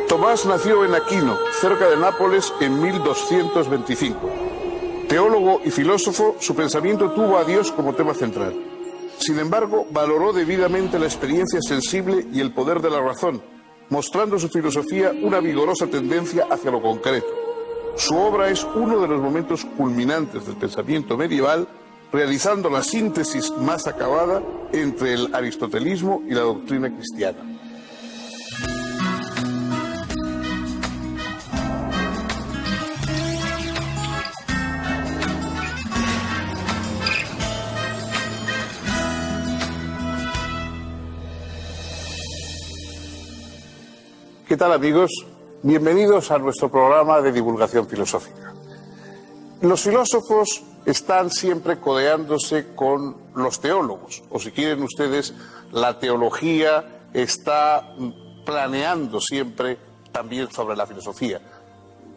Tomás nació en Aquino, cerca de Nápoles, en 1225. Teólogo y filósofo, su pensamiento tuvo a Dios como tema central. Sin embargo, valoró debidamente la experiencia sensible y el poder de la razón, mostrando su filosofía una vigorosa tendencia hacia lo concreto. Su obra es uno de los momentos culminantes del pensamiento medieval, realizando la síntesis más acabada entre el aristotelismo y la doctrina cristiana. ¿Qué tal, amigos? Bienvenidos a nuestro programa de divulgación filosófica. Los filósofos están siempre codeándose con los teólogos, o si quieren ustedes, la teología está planeando siempre también sobre la filosofía.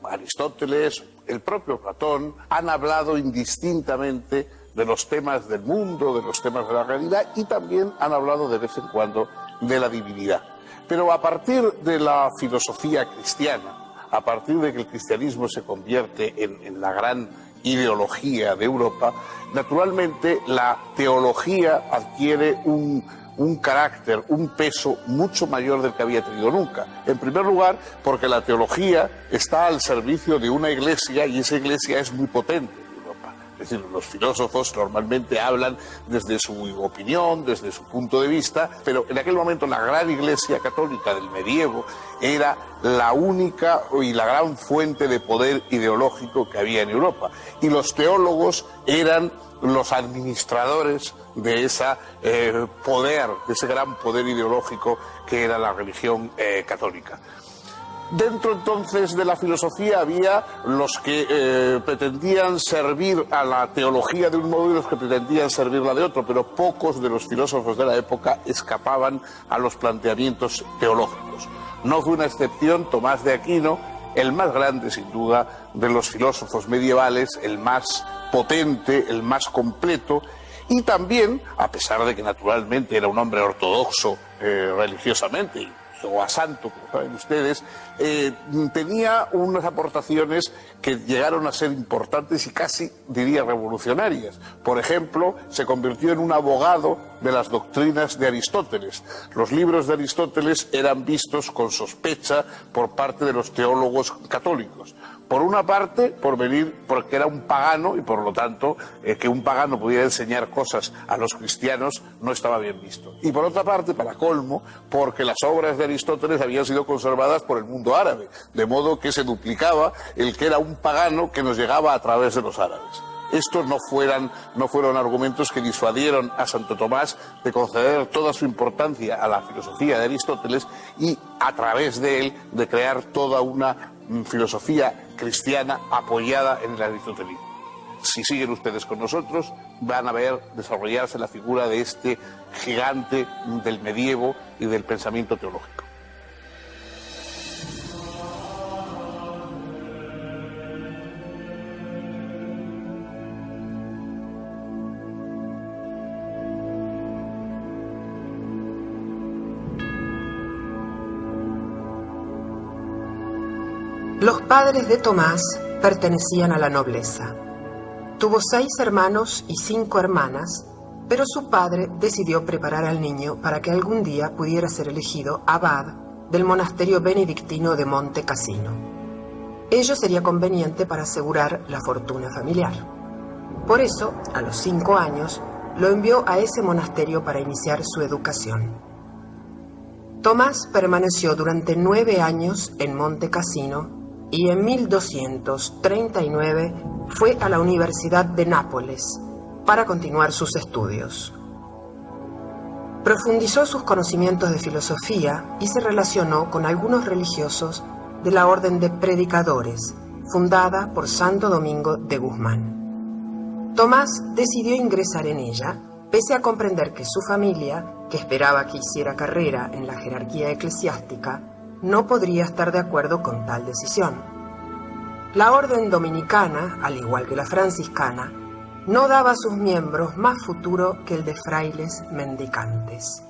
Aristóteles, el propio Platón, han hablado indistintamente de los temas del mundo, de los temas de la realidad, y también han hablado de vez en cuando de la divinidad. Pero a partir de la filosofía cristiana, a partir de que el cristianismo se convierte en la gran ideología de Europa, naturalmente la teología adquiere un carácter, un peso mucho mayor del que había tenido nunca. En primer lugar, porque la teología está al servicio de una iglesia y esa iglesia es muy potente. Es decir, los filósofos normalmente hablan desde su opinión, desde su punto de vista, pero en aquel momento la gran Iglesia católica del medievo era la única y la gran fuente de poder ideológico que había en Europa. Y los teólogos eran los administradores de ese poder, de ese gran poder ideológico que era la religión católica. Dentro entonces de la filosofía había los que pretendían servir a la teología de un modo y los que pretendían servirla de otro, pero pocos de los filósofos de la época escapaban a los planteamientos teológicos. No fue una excepción Tomás de Aquino, el más grande sin duda de los filósofos medievales, el más potente, el más completo, y también, a pesar de que naturalmente era un hombre ortodoxo religiosamente, o a santo, como saben ustedes, tenía unas aportaciones que llegaron a ser importantes y casi, diría, revolucionarias. Por ejemplo, se convirtió en un abogado de las doctrinas de Aristóteles. Los libros de Aristóteles eran vistos con sospecha por parte de los teólogos católicos. Por una parte, porque era un pagano y por lo tanto que un pagano pudiera enseñar cosas a los cristianos no estaba bien visto. Y por otra parte, para colmo, porque las obras de Aristóteles habían sido conservadas por el mundo árabe, de modo que se duplicaba el que era un pagano que nos llegaba a través de los árabes. Estos no fueron argumentos que disuadieron a Santo Tomás de conceder toda su importancia a la filosofía de Aristóteles y a través de él de crear toda una filosofía cristiana apoyada en el aristotelismo. Si siguen ustedes con nosotros, van a ver desarrollarse la figura de este gigante del medievo y del pensamiento teológico. Los padres de Tomás pertenecían a la nobleza. Tuvo 6 hermanos y 5 hermanas, pero su padre decidió preparar al niño para que algún día pudiera ser elegido abad del monasterio benedictino de Monte Cassino. Ello sería conveniente para asegurar la fortuna familiar. Por eso, a los 5 años, lo envió a ese monasterio para iniciar su educación. Tomás permaneció durante 9 años en Monte Cassino y en 1239 fue a la Universidad de Nápoles para continuar sus estudios. Profundizó sus conocimientos de filosofía y se relacionó con algunos religiosos de la Orden de Predicadores, fundada por Santo Domingo de Guzmán. Tomás decidió ingresar en ella, pese a comprender que su familia, que esperaba que hiciera carrera en la jerarquía eclesiástica, no podría estar de acuerdo con tal decisión. La orden dominicana, al igual que la franciscana, no daba a sus miembros más futuro que el de frailes mendicantes.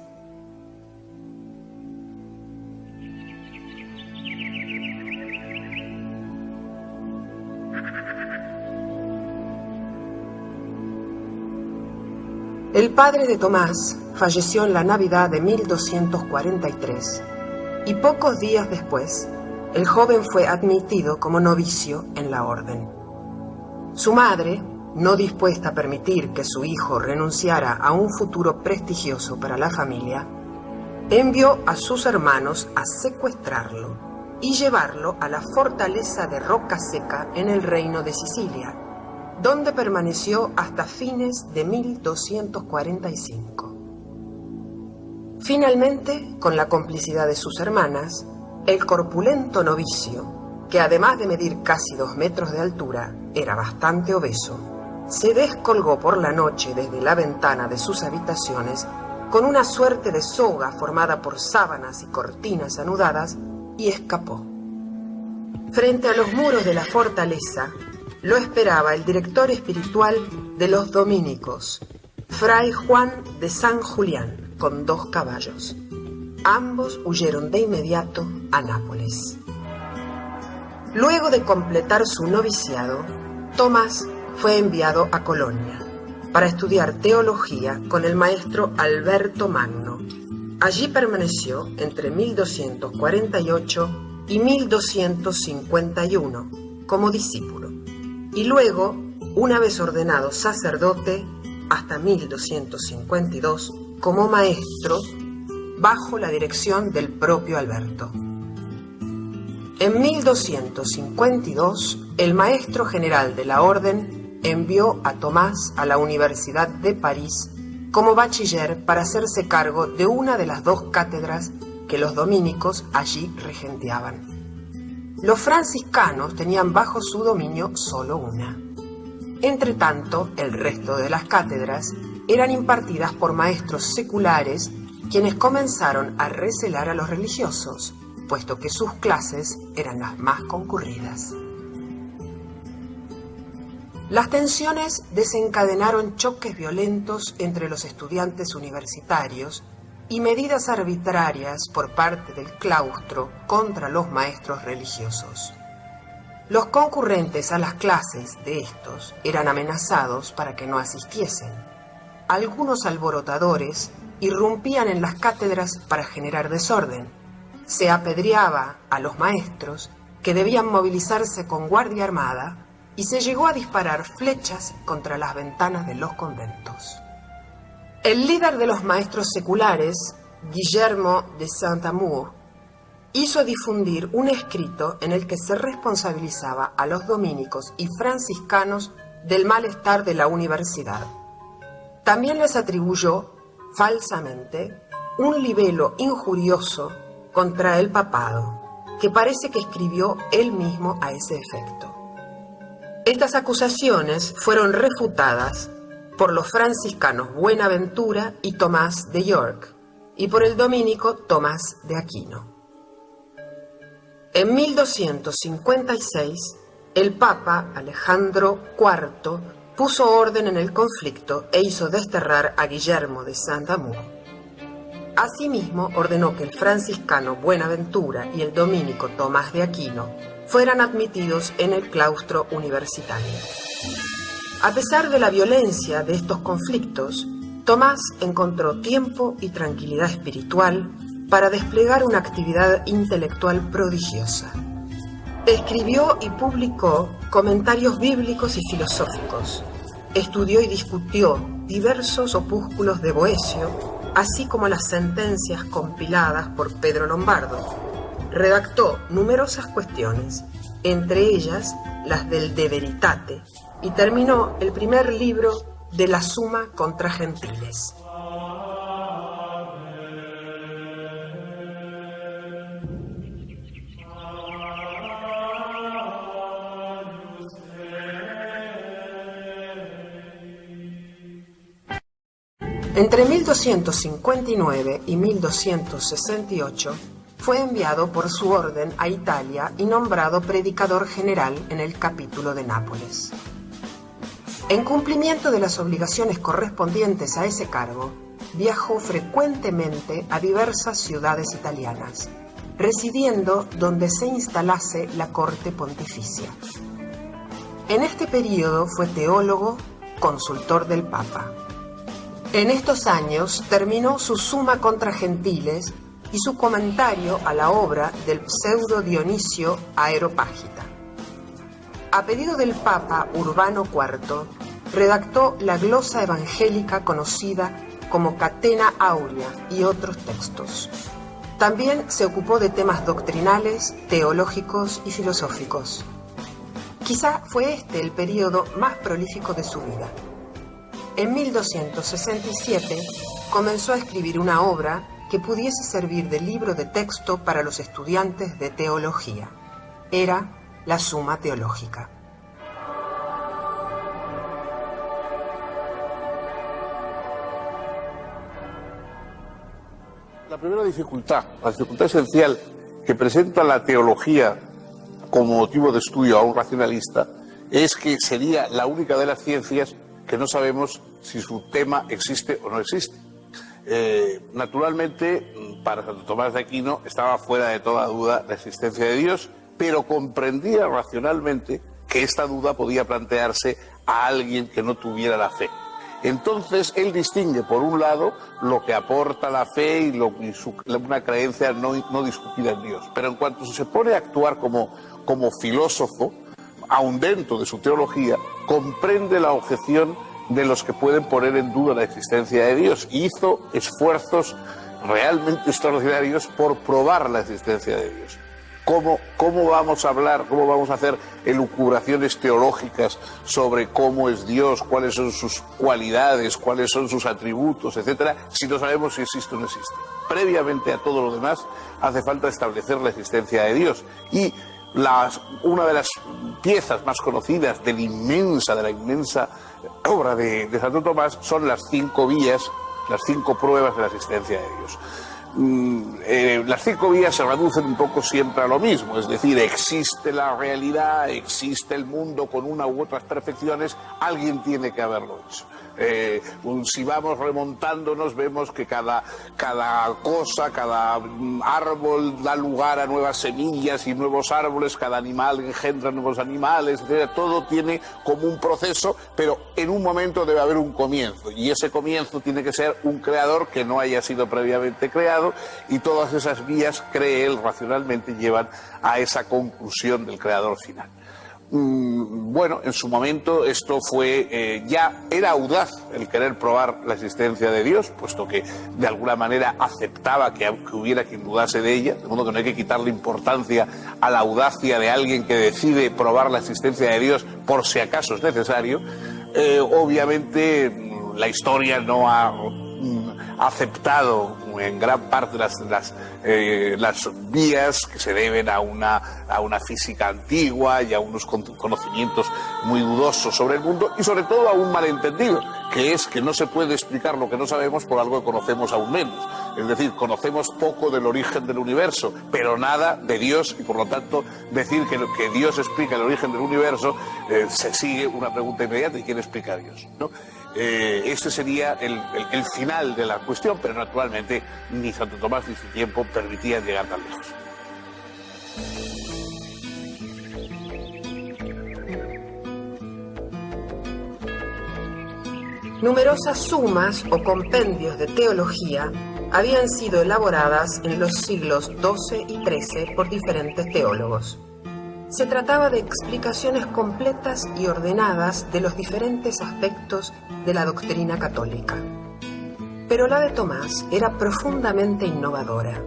El padre de Tomás falleció en la Navidad de 1243 y pocos días después el joven fue admitido como novicio en la orden. Su madre, no dispuesta a permitir que su hijo renunciara a un futuro prestigioso para la familia, envió a sus hermanos a secuestrarlo y llevarlo a la fortaleza de Rocaseca en el reino de Sicilia, donde permaneció hasta fines de 1245. Finalmente, con la complicidad de sus hermanas, el corpulento novicio, que además de medir casi 2 metros de altura, era bastante obeso, se descolgó por la noche desde la ventana de sus habitaciones con una suerte de soga formada por sábanas y cortinas anudadas y escapó. Frente a los muros de la fortaleza lo esperaba el director espiritual de los dominicos, Fray Juan de San Julián, con 2 caballos. Ambos huyeron de inmediato a Nápoles. Luego de completar su noviciado, Tomás fue enviado a Colonia para estudiar teología con el maestro Alberto Magno. Allí permaneció entre 1248 y 1251 como discípulo y luego, una vez ordenado sacerdote, hasta 1252 como maestro bajo la dirección del propio Alberto. En 1252, el maestro general de la orden envió a Tomás a la Universidad de París como bachiller para hacerse cargo de una de las 2 cátedras que los dominicos allí regenteaban. Los franciscanos tenían bajo su dominio solo una. Entretanto, el resto de las cátedras eran impartidas por maestros seculares, quienes comenzaron a recelar a los religiosos, puesto que sus clases eran las más concurridas. Las tensiones desencadenaron choques violentos entre los estudiantes universitarios y medidas arbitrarias por parte del claustro contra los maestros religiosos. Los concurrentes a las clases de estos eran amenazados para que no asistiesen. Algunos alborotadores irrumpían en las cátedras para generar desorden. Se apedreaba a los maestros, que debían movilizarse con guardia armada, y se llegó a disparar flechas contra las ventanas de los conventos. El líder de los maestros seculares, Guillermo de Saint-Amour, hizo difundir un escrito en el que se responsabilizaba a los dominicos y franciscanos del malestar de la universidad. También les atribuyó, falsamente, un libelo injurioso contra el papado, que parece que escribió él mismo a ese efecto. Estas acusaciones fueron refutadas por los franciscanos Buenaventura y Tomás de York, y por el dominico Tomás de Aquino. En 1256, el Papa Alejandro IV puso orden en el conflicto e hizo desterrar a Guillermo de Saint-Amour. Asimismo, ordenó que el franciscano Buenaventura y el dominico Tomás de Aquino fueran admitidos en el claustro universitario. A pesar de la violencia de estos conflictos, Tomás encontró tiempo y tranquilidad espiritual para desplegar una actividad intelectual prodigiosa. Escribió y publicó comentarios bíblicos y filosóficos. Estudió y discutió diversos opúsculos de Boecio, así como las sentencias compiladas por Pedro Lombardo. Redactó numerosas cuestiones, entre ellas las del De Veritate, y terminó el primer libro de la Summa contra Gentiles. Entre 1259 y 1268 fue enviado por su orden a Italia y nombrado predicador general en el capítulo de Nápoles. En cumplimiento de las obligaciones correspondientes a ese cargo, viajó frecuentemente a diversas ciudades italianas, residiendo donde se instalase la corte pontificia. En este período fue teólogo, consultor del Papa. En estos años terminó su Summa contra Gentiles y su comentario a la obra del pseudo Dionisio Areópagita. A pedido del Papa Urbano IV, redactó la glosa evangélica conocida como Catena Aurea y otros textos. También se ocupó de temas doctrinales, teológicos y filosóficos. Quizá fue este el período más prolífico de su vida. En 1267 comenzó a escribir una obra que pudiese servir de libro de texto para los estudiantes de teología. Era la Summa Teológica. La primera dificultad, la dificultad esencial que presenta la teología como motivo de estudio a un racionalista es que sería la única de las ciencias que no sabemos si su tema existe o no existe. Naturalmente, para Santo Tomás de Aquino estaba fuera de toda duda la existencia de Dios, pero comprendía racionalmente que esta duda podía plantearse a alguien que no tuviera la fe. Entonces él distingue, por un lado, lo que aporta la fe y una creencia no discutida en Dios. Pero en cuanto se pone a actuar como filósofo, aun dentro de su teología, comprende la objeción de los que pueden poner en duda la existencia de Dios y hizo esfuerzos realmente extraordinarios por probar la existencia de Dios. ¿Cómo vamos a hablar, cómo vamos a hacer elucubraciones teológicas sobre cómo es Dios, cuáles son sus cualidades, cuáles son sus atributos, etcétera, si no sabemos si existe o no existe? Previamente a todo lo demás, hace falta establecer la existencia de Dios. Y una de las piezas más conocidas de la inmensa obra de Santo Tomás son las 5 vías, las 5 pruebas de la existencia de Dios. Las 5 vías se reducen un poco siempre a lo mismo, es decir, existe la realidad, existe el mundo con una u otras perfecciones, alguien tiene que haberlo hecho. Si vamos remontándonos vemos que cada cosa, cada árbol da lugar a nuevas semillas y nuevos árboles, cada animal engendra nuevos animales, etc. Todo tiene como un proceso, pero en un momento debe haber un comienzo y ese comienzo tiene que ser un creador que no haya sido previamente creado y todas esas vías, cree él racionalmente, llevan a esa conclusión del creador final. Bueno, en su momento esto fue, ya era audaz el querer probar la existencia de Dios, puesto que de alguna manera aceptaba que hubiera quien dudase de ella, de modo que no hay que quitarle importancia a la audacia de alguien que decide probar la existencia de Dios por si acaso es necesario. Obviamente la historia no ha aceptado en gran parte las vías que se deben a una física antigua y a unos conocimientos muy dudosos sobre el mundo y sobre todo a un malentendido, que es que no se puede explicar lo que no sabemos por algo que conocemos aún menos. Es decir, conocemos poco del origen del universo, pero nada de Dios, y por lo tanto decir que Dios explica el origen del universo se sigue una pregunta inmediata: ¿y quién explica a Dios? ¿No? Este sería el final de la cuestión, pero naturalmente ni Santo Tomás ni su tiempo permitían llegar tan lejos. Numerosas sumas o compendios de teología habían sido elaboradas en los siglos XII y XIII por diferentes teólogos. Se trataba de explicaciones completas y ordenadas de los diferentes aspectos de la doctrina católica. Pero la de Tomás era profundamente innovadora.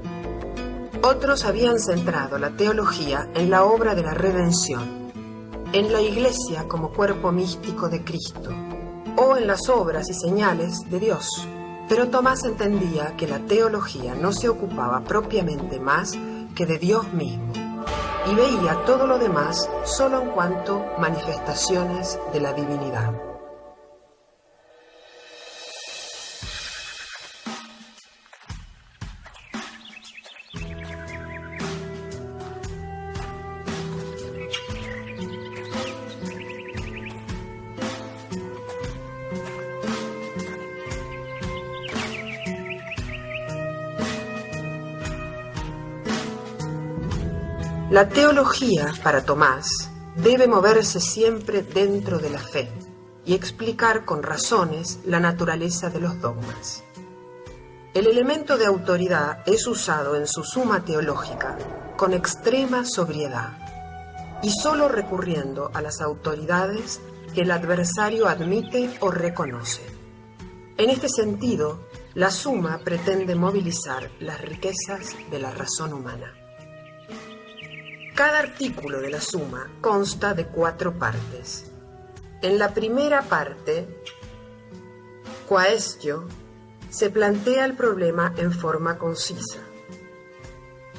Otros habían centrado la teología en la obra de la redención, en la Iglesia como cuerpo místico de Cristo, o en las obras y señales de Dios. Pero Tomás entendía que la teología no se ocupaba propiamente más que de Dios mismo, y veía todo lo demás solo en cuanto manifestaciones de la divinidad. La teología, para Tomás, debe moverse siempre dentro de la fe, y explicar con razones la naturaleza de los dogmas. El elemento de autoridad es usado en su suma teológica con extrema sobriedad y solo recurriendo a las autoridades que el adversario admite o reconoce. En este sentido, la suma pretende movilizar las riquezas de la razón humana. Cada artículo de la suma consta de 4 partes. En la primera parte, quaestio, se plantea el problema en forma concisa.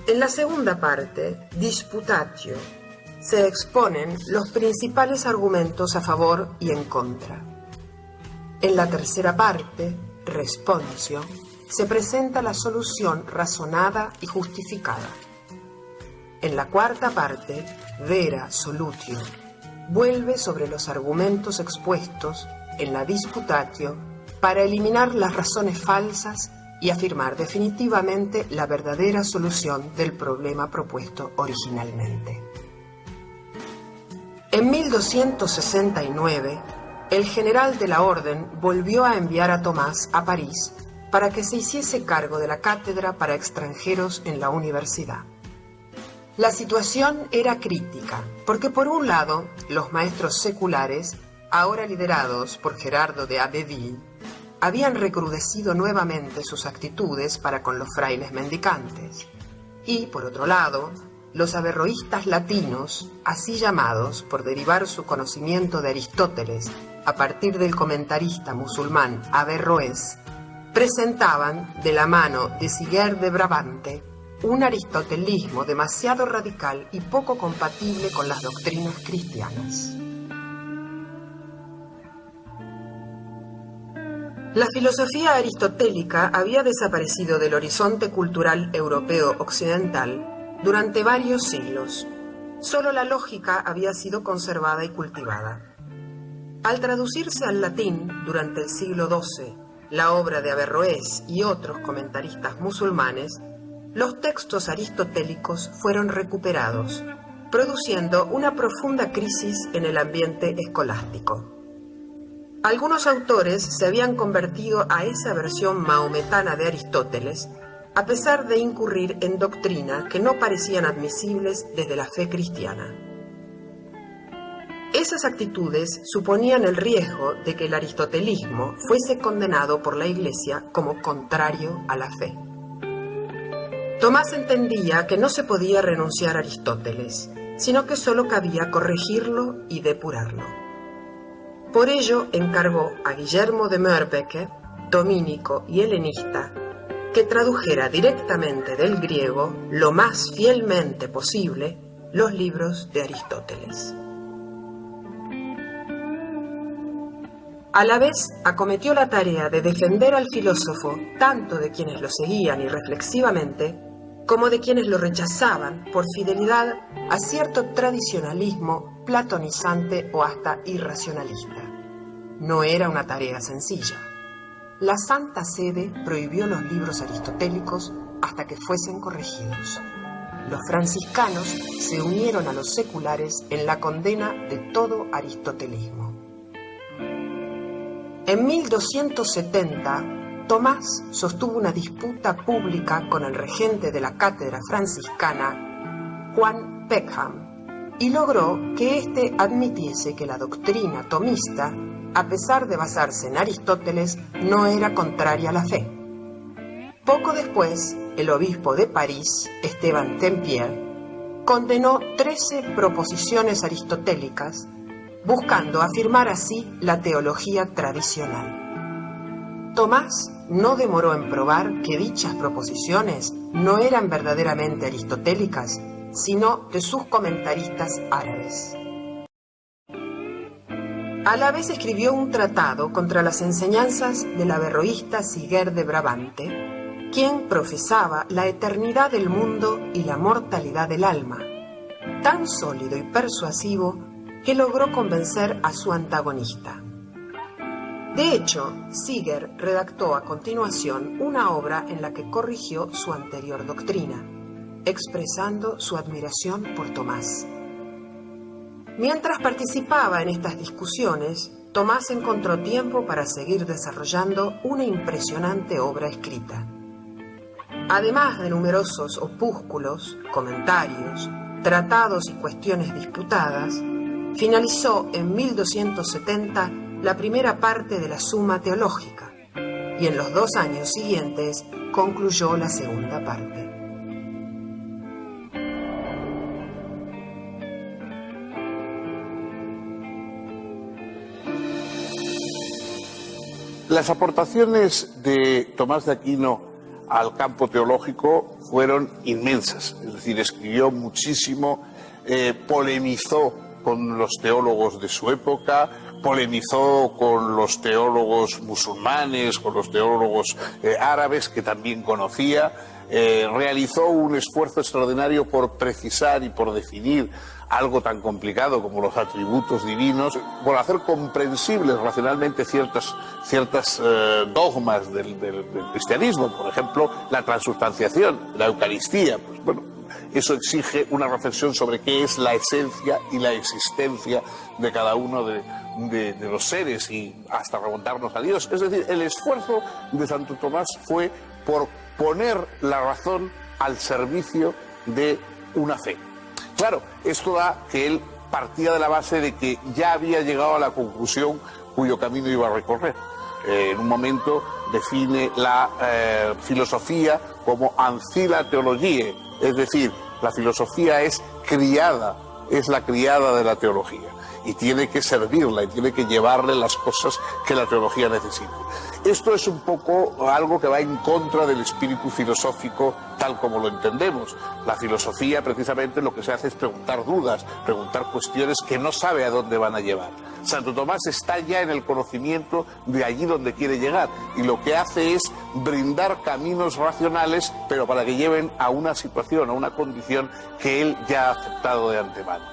En la segunda parte, disputatio, se exponen los principales argumentos a favor y en contra. En la tercera parte, responsio, se presenta la solución razonada y justificada. En la cuarta parte, vera solutio, vuelve sobre los argumentos expuestos en la disputatio para eliminar las razones falsas y afirmar definitivamente la verdadera solución del problema propuesto originalmente. En 1269, el general de la Orden volvió a enviar a Tomás a París para que se hiciese cargo de la cátedra para extranjeros en la universidad. La situación era crítica, porque por un lado, los maestros seculares, ahora liderados por Gerardo de Abbeville, habían recrudecido nuevamente sus actitudes para con los frailes mendicantes, y por otro lado, los averroístas latinos, así llamados por derivar su conocimiento de Aristóteles a partir del comentarista musulmán Averroés, presentaban, de la mano de Siger de Brabante, un aristotelismo demasiado radical y poco compatible con las doctrinas cristianas. La filosofía aristotélica había desaparecido del horizonte cultural europeo occidental durante varios siglos. Solo la lógica había sido conservada y cultivada. Al traducirse al latín durante el siglo XII la obra de Averroés y otros comentaristas musulmanes, los textos aristotélicos fueron recuperados, produciendo una profunda crisis en el ambiente escolástico. Algunos autores se habían convertido a esa versión mahometana de Aristóteles, a pesar de incurrir en doctrinas que no parecían admisibles desde la fe cristiana. Esas actitudes suponían el riesgo de que el aristotelismo fuese condenado por la Iglesia como contrario a la fe. Tomás entendía que no se podía renunciar a Aristóteles, sino que solo cabía corregirlo y depurarlo. Por ello encargó a Guillermo de Moerbeke, dominico y helenista, que tradujera directamente del griego, lo más fielmente posible, los libros de Aristóteles. A la vez acometió la tarea de defender al filósofo tanto de quienes lo seguían irreflexivamente, como de quienes lo rechazaban por fidelidad a cierto tradicionalismo platonizante o hasta irracionalista. No era una tarea sencilla. La Santa Sede prohibió los libros aristotélicos hasta que fuesen corregidos. Los franciscanos se unieron a los seculares en la condena de todo aristotelismo. En 1270, Tomás sostuvo una disputa pública con el regente de la cátedra franciscana, Juan Peckham, y logró que éste admitiese que la doctrina tomista, a pesar de basarse en Aristóteles, no era contraria a la fe. Poco después, el obispo de París, Esteban Tempier, condenó 13 proposiciones aristotélicas, buscando afirmar así la teología tradicional. Tomás no demoró en probar que dichas proposiciones no eran verdaderamente aristotélicas, sino de sus comentaristas árabes. A la vez escribió un tratado contra las enseñanzas del averroísta Siger de Brabante, quien profesaba la eternidad del mundo y la mortalidad del alma, tan sólido y persuasivo que logró convencer a su antagonista. De hecho, Siger redactó a continuación una obra en la que corrigió su anterior doctrina, expresando su admiración por Tomás. Mientras participaba en estas discusiones, Tomás encontró tiempo para seguir desarrollando una impresionante obra escrita. Además de numerosos opúsculos, comentarios, tratados y cuestiones disputadas, finalizó en 1270 la primera parte de la Summa Teológica y en los 2 años siguientes concluyó la segunda parte. Las aportaciones de Tomás de Aquino al campo teológico fueron inmensas, es decir, escribió muchísimo, polemizó con los teólogos de su época, polemizó con los teólogos musulmanes, con los teólogos árabes que también conocía, realizó un esfuerzo extraordinario por precisar y por definir algo tan complicado como los atributos divinos, por hacer comprensibles racionalmente ciertas dogmas del cristianismo, por ejemplo, la transubstanciación, la Eucaristía. Pues bueno, eso exige una reflexión sobre qué es la esencia y la existencia de cada uno de los seres y hasta remontarnos a Dios. Es decir, el esfuerzo de Santo Tomás fue por poner la razón al servicio de una fe. Claro, esto da que él partía de la base de que ya había llegado a la conclusión cuyo camino iba a recorrer. En un momento define la filosofía como ancilla theologiae, es decir, la filosofía es la criada de la teología y tiene que servirla y tiene que llevarle las cosas que la teología necesita. Esto es un poco algo que va en contra del espíritu filosófico tal como lo entendemos. La filosofía precisamente lo que se hace es preguntar dudas, preguntar cuestiones que no sabe a dónde van a llevar. Santo Tomás está ya en el conocimiento de allí donde quiere llegar y lo que hace es brindar caminos racionales, pero para que lleven a una situación, a una condición que él ya ha aceptado de antemano.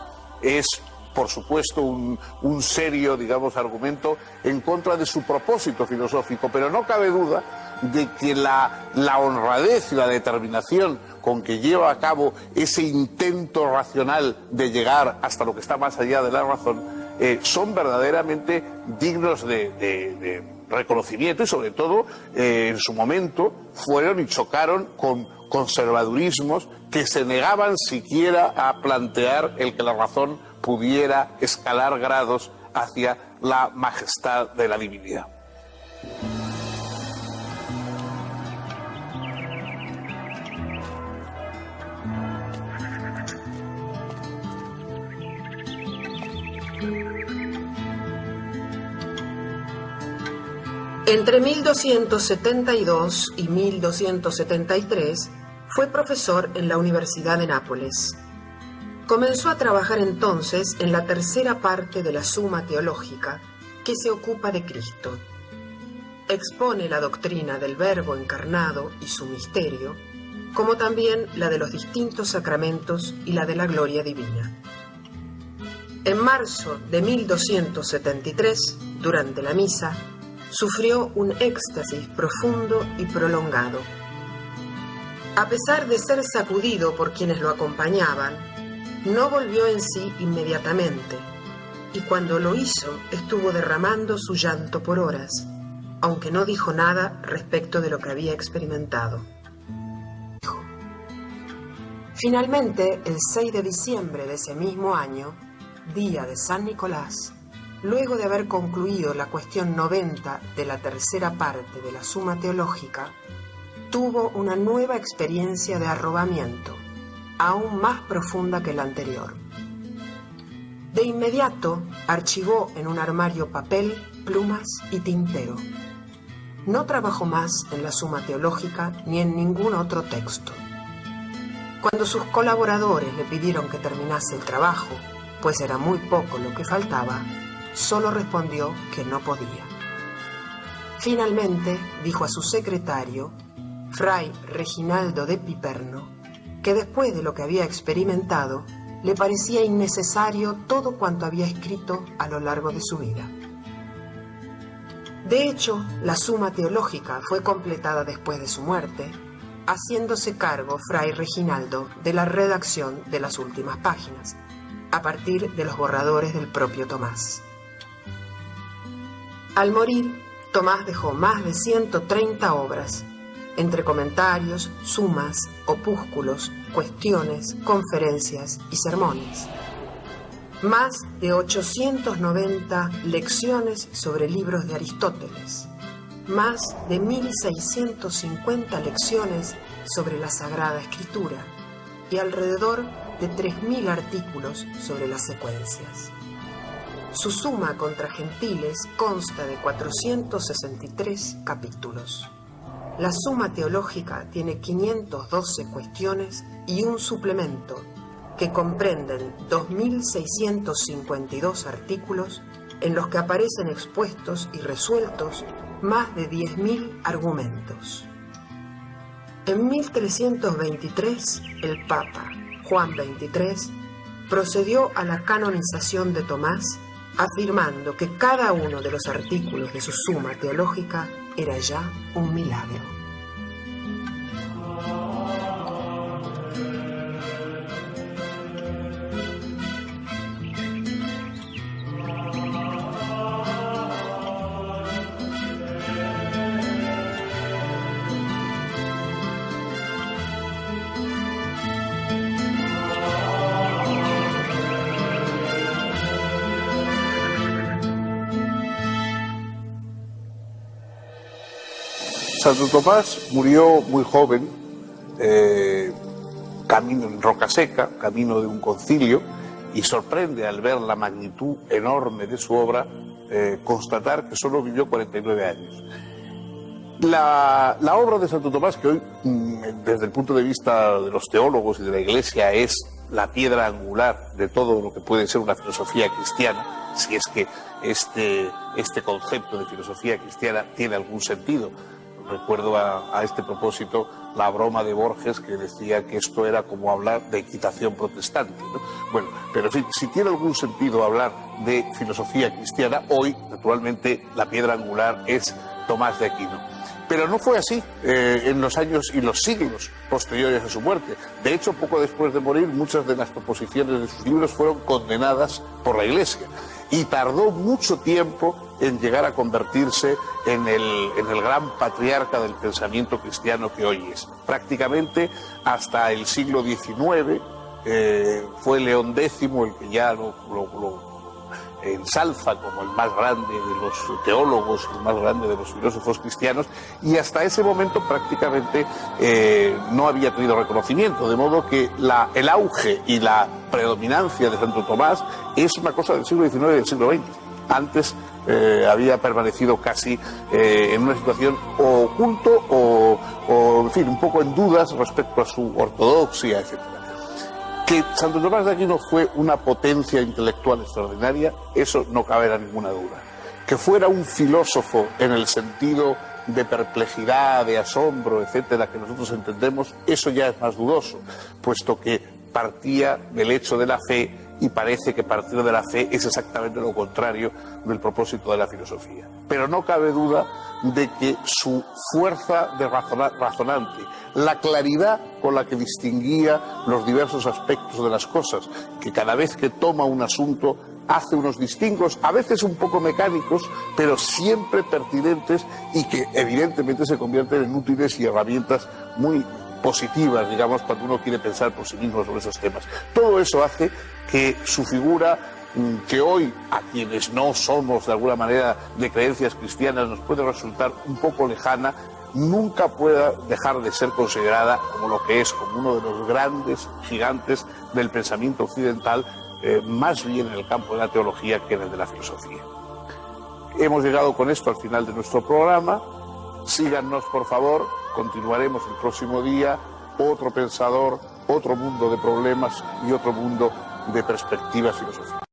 Es, por supuesto, un serio, digamos, argumento en contra de su propósito filosófico, pero no cabe duda de que la honradez y la determinación con que lleva a cabo ese intento racional de llegar hasta lo que está más allá de la razón son verdaderamente dignos de reconocimiento y sobre todo en su momento fueron y chocaron con conservadurismos que se negaban siquiera a plantear el que la razón pudiera escalar grados hacia la majestad de la divinidad. Entre 1272 y 1273 fue profesor en la Universidad de Nápoles. Comenzó a trabajar entonces en la tercera parte de la Summa Teológica, que se ocupa de Cristo. Expone la doctrina del Verbo encarnado y su misterio, como también la de los distintos sacramentos y la de la gloria divina. En marzo de 1273, durante la misa, sufrió un éxtasis profundo y prolongado. A pesar de ser sacudido por quienes lo acompañaban, no volvió en sí inmediatamente, y cuando lo hizo estuvo derramando su llanto por horas, aunque no dijo nada respecto de lo que había experimentado. Finalmente, el 6 de diciembre de ese mismo año, día de San Nicolás, luego de haber concluido la cuestión 90 de la tercera parte de la Summa Teológica, tuvo una nueva experiencia de arrobamiento, aún más profunda que la anterior. De inmediato archivó en un armario papel, plumas y tintero. No trabajó más en la Summa Teológica ni en ningún otro texto. Cuando sus colaboradores le pidieron que terminase el trabajo, pues era muy poco lo que faltaba, solo respondió que no podía. Finalmente dijo a su secretario, Fray Reginaldo de Piperno, que después de lo que había experimentado, le parecía innecesario todo cuanto había escrito a lo largo de su vida. De hecho, la Summa Teológica fue completada después de su muerte, haciéndose cargo Fray Reginaldo de la redacción de las últimas páginas, a partir de los borradores del propio Tomás. Al morir, Tomás dejó más de 130 obras, entre comentarios, sumas, opúsculos, cuestiones, conferencias y sermones. Más de 890 lecciones sobre libros de Aristóteles, más de 1650 lecciones sobre la Sagrada Escritura y alrededor de 3000 artículos sobre las secuencias. Su suma contra gentiles consta de 463 capítulos. La Suma Teológica tiene 512 cuestiones y un suplemento que comprenden 2652 artículos en los que aparecen expuestos y resueltos más de 10.000 argumentos. En 1323, el Papa Juan XXIII procedió a la canonización de Tomás, afirmando que cada uno de los artículos de su Suma Teológica era ya un milagro. Santo Tomás murió muy joven, camino en Rocaseca, camino de un concilio, y sorprende al ver la magnitud enorme de su obra constatar que solo vivió 49 años. La obra de Santo Tomás, que hoy, desde el punto de vista de los teólogos y de la Iglesia, es la piedra angular de todo lo que puede ser una filosofía cristiana, si es que este concepto de filosofía cristiana tiene algún sentido. Recuerdo a este propósito la broma de Borges, que decía que esto era como hablar de equitación protestante, ¿no? Bueno, pero en fin, si tiene algún sentido hablar de filosofía cristiana, hoy, naturalmente, la piedra angular es Tomás de Aquino. Pero no fue así en los años y los siglos posteriores a su muerte. De hecho, poco después de morir, muchas de las proposiciones de sus libros fueron condenadas por la Iglesia. Y tardó mucho tiempo en llegar a convertirse en el gran patriarca del pensamiento cristiano que hoy es. Prácticamente hasta el siglo XIX fue León X el que ya lo ensalza como el más grande de los teólogos, el más grande de los filósofos cristianos, y hasta ese momento prácticamente no había tenido reconocimiento, de modo que el auge y la predominancia de Santo Tomás es una cosa del siglo XIX y del siglo XX. Antes había permanecido casi en una situación o oculto o, en fin, un poco en dudas respecto a su ortodoxia, etc. Que Santo Tomás de Aquino fue una potencia intelectual extraordinaria, eso no cabe ninguna duda. Que fuera un filósofo en el sentido de perplejidad, de asombro, etcétera, que nosotros entendemos, eso ya es más dudoso, puesto que partía del hecho de la fe, y parece que partir de la fe es exactamente lo contrario del propósito de la filosofía. Pero no cabe duda de que su fuerza de razonante, la claridad con la que distinguía los diversos aspectos de las cosas, que cada vez que toma un asunto hace unos distingos, a veces un poco mecánicos, pero siempre pertinentes y que evidentemente se convierten en útiles y herramientas muy positivas, digamos, cuando uno quiere pensar por sí mismo sobre esos temas. Todo eso hace que su figura, que hoy a quienes no somos de alguna manera de creencias cristianas nos puede resultar un poco lejana, nunca pueda dejar de ser considerada como lo que es, como uno de los grandes gigantes del pensamiento occidental, más bien en el campo de la teología que en el de la filosofía. Hemos llegado con esto al final de nuestro programa. Síganos, por favor, continuaremos el próximo día, otro pensador, otro mundo de problemas y otro mundo de perspectivas filosóficas.